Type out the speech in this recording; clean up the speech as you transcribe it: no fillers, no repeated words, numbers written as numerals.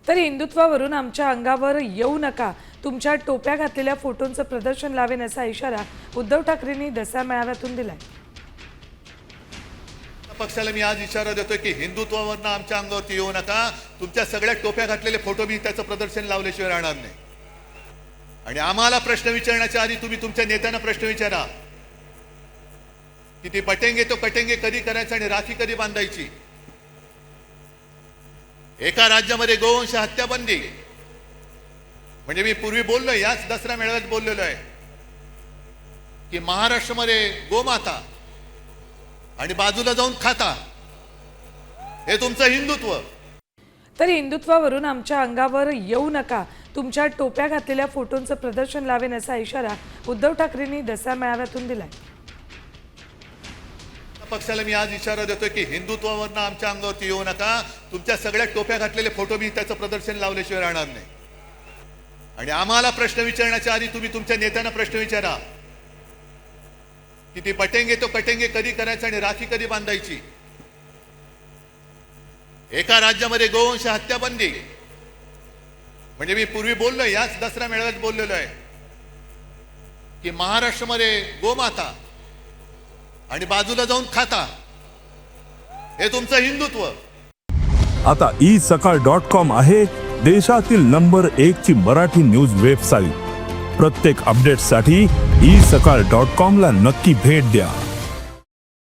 तर हिंदुत्वावरून आमच्या अंगावर येऊ नका, तुमच्या टोप्या घातलेल्या फोटोंचं प्रदर्शन लावेन असा इशारा उद्धव ठाकरेंनी दसरा मेळाव्यातून दिलाय। पक्षाला मी आज इशारा देतोय की हिंदुत्वावरनं आमच्या अंगावरती येऊ नका, तुमच्या सगळ्या टोप्या घातलेले फोटो मी त्याचं प्रदर्शन लावल्याशिवाय राहणार नाही। आणि आम्हाला प्रश्न विचारण्याच्या आधी तुम्ही तुमच्या नेत्यांना प्रश्न विचारा की ते पटेंगे तो कटेंगे कधी करायचं आणि राखी कधी बांधायची। एका राज्यामध्ये गोवंश हत्या बंदी, म्हणजे मी पूर्वी बोललोय, याच दसरा मेळाव्यात बोललेलो आहे की महाराष्ट्रामध्ये गोमाता आणि बाजूला जाऊन खाता, हे तुमचं हिंदुत्व। तर हिंदुत्वावरून आमच्या अंगावर येऊ नका, तुमच्या टोप्या घातलेल्या फोटोंचं प्रदर्शन लावेन असा इशारा उद्धव ठाकरेंनी दसरा मेळाव्यातून दिलाय। पक्षाला मी आज इशारा देतोय की हिंदुत्वावरनं आमच्या अंगावरती येऊ नका, तुमच्या सगळ्या टोप्या घातलेले फोटो मी त्याचं प्रदर्शन लावल्याशिवाय राहणार नाही। आणि आम्हाला प्रश्न विचारण्याच्या आधी तुम्ही तुमच्या नेत्यांना प्रश्न विचारा की ते पटेंगे तो कटेंगे कधी करायचं आणि राखी कधी बांधायची। एका राज्यामध्ये गोवंश हत्या बंदी, म्हणजे मी पूर्वी बोललोय, याच दसरा मेळाव्यात बोललेलो आहे की महाराष्ट्रामध्ये गोमाता आणि बाजूला जाऊन खाता, हे तुमचं हिंदुत्व। आता isakal.com आहे देशातील नंबर 1 ची मराठी न्यूज वेबसाईट। प्रत्येक अपडेटसाठी isakal.com ला नक्की भेट द्या।